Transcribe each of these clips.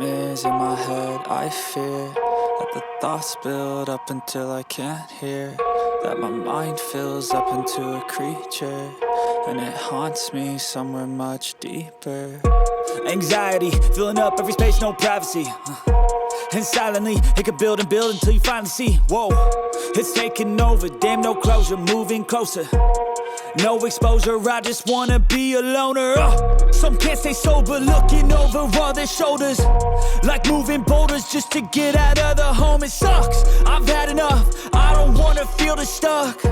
nightmares in my head, I fear that the thoughts build up until I can't hear, that my mind fills up into a creature, and it haunts me somewhere much deeper. Anxiety, filling up every space, no privacy, and silently, it could build and build until you finally see, whoa, it's taking over, damn no closure, moving closer. No exposure, I just wanna be a loner. Some can't stay sober, looking over all their shoulders, like moving boulders just to get out of the home. It sucks, I've had enough, I don't wanna feel the stuck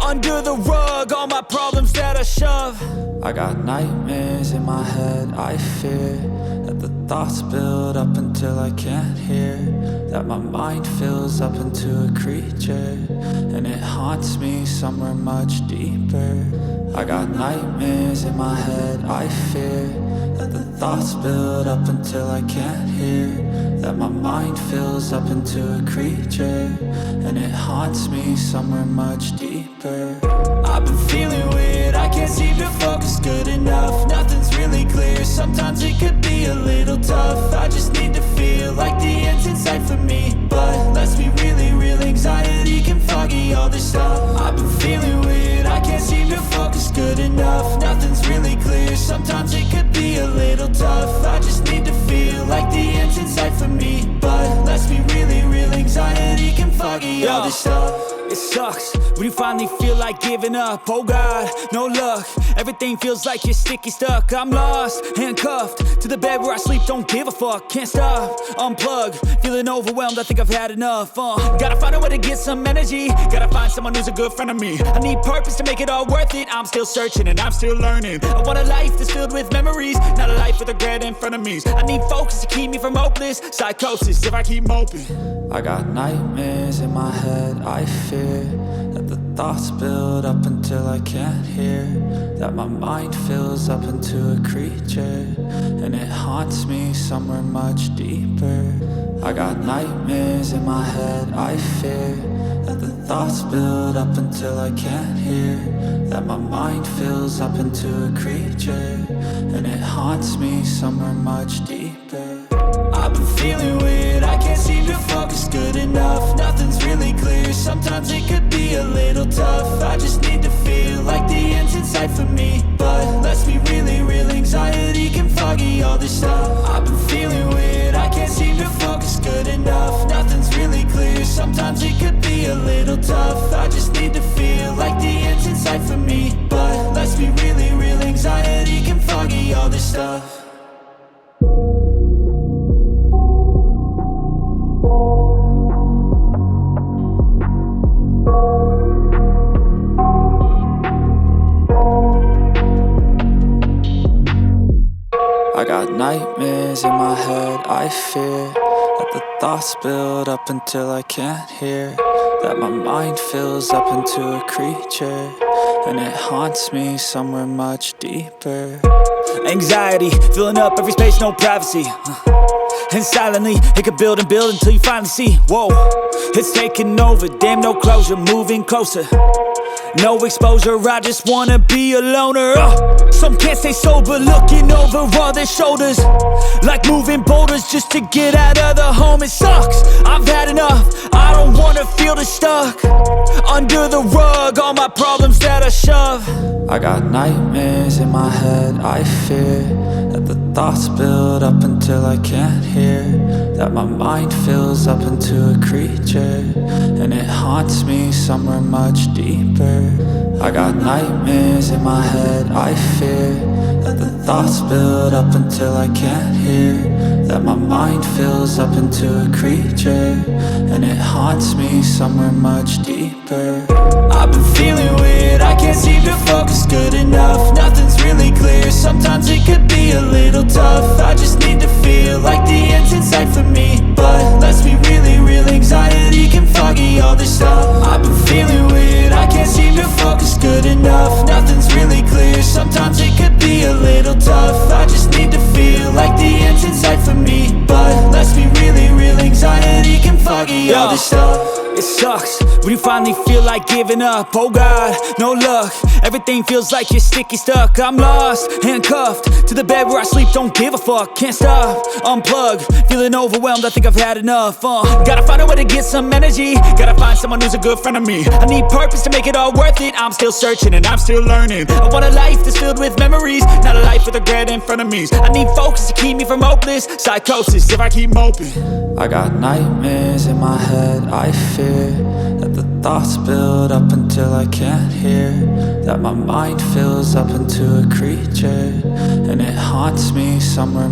under the rug, all my problems that I shove. I got nightmares in my head, I fear that the thoughts build up until I can't hear, that my mind fills up into a creature, and it haunts me somewhere much deeper. I got nightmares in my head, I fear that the thoughts build up until I can't hear, that my mind fills up into a creature, and it haunts me somewhere much deeper. I've been feeling weird, I can't seem to focus good enough, nothing's really clear, sometimes it could be a little tough, I just need to feel like the end's in sight for me, but let's be really real, anxiety can foggy all this stuff. I've been feeling weird, I can't seem to focus good enough, nothing's really clear, sometimes it could be a little tough, I just need to feel like the end's in sight for me, but let's be really real, anxiety can foggy all this stuff. It sucks when you finally feel like giving up, oh God, no luck, everything feels like you're sticky stuck, I'm lost, handcuffed to the bed where I sleep, don't give a fuck, can't stop, unplug, feeling overwhelmed, I think I've had enough, gotta find a way to get some energy, gotta find someone who's a good friend of me, I need purpose to make it all worth it, I'm still searching and I'm still learning, I want a life that's filled with memories, not a life with regret and frenemies, I need focus to keep me from hopeless psychosis if I keep moping. I got nightmares in my head, I fear that the thoughts build up until I can't hear, that my mind fills up into a creature, and it haunts me somewhere much deeper. I got nightmares in my head, I fear that the thoughts build up until I can't hear, that my mind fills up into a creature, and it haunts me somewhere much deeper. I've been feeling weird, I can't seem to focus good enough, nothing's really clear, sometimes it could be a little tough, I just need to feel like the end's in sight for me, but let's be really real, anxiety can foggy all this stuff. I've been feeling weird, I can't seem to focus good enough, nothing's really clear, sometimes it could be a little tough, I just need to feel like the end's in sight for me, but let's be really real, anxiety can foggy all this stuff. I got nightmares in my head, I fear that the thoughts build up until I can't hear, that my mind fills up into a creature, and it haunts me somewhere much deeper. Anxiety, filling up every space, no privacy, and silently, it could build and build until you finally see, whoa, it's taking over, damn no closure, moving closer. No exposure, I just wanna be a loner. Some can't stay sober, looking over all their shoulders, like moving boulders just to get out of the home. It sucks, I've had enough, I don't wanna feel the stuck under the rug, all my problems that I shove. I got nightmares in my head, I fear that the thoughts build up until I can't hear, that my mind fills up into a creature, and it haunts me somewhere much deeper. I got nightmares in my head, I fear that the thoughts build up until I can't hear, that my mind fills up into a creature, and it haunts me somewhere much deeper. I've been feeling weird, I can't seem to focus good enough, nothing's really clear, sometimes it could be a little tough, I just need to feel like the end's in sight for me, but let's be really real, anxiety can foggy all this stuff. I've been feeling weird, I can't seem to focus good enough, nothing's really clear, sometimes it could be a little tough, I just need to feel like the end's in sight for me, but let's be really real, anxiety can foggy all this stuff. It sucks when you finally feel like giving up. Oh God, no luck. Everything feels like you're sticky stuck. I'm lost, handcuffed to the bed where I sleep. Don't give a fuck, can't stop. Unplug, feeling overwhelmed. I think I've had enough. Gotta find a way to get some energy. Gotta find someone who's a good friend of me. I need purpose to make it all worth it. I'm still searching and I'm still learning. I want a life that's filled with memories, not a life with regret and frenemies. I need focus to keep me from hopeless psychosis if I keep moping. I got nightmares in my head. I fear that the thoughts build up until I can't hear, that my mind fills up into a creature and it haunts me somewhere.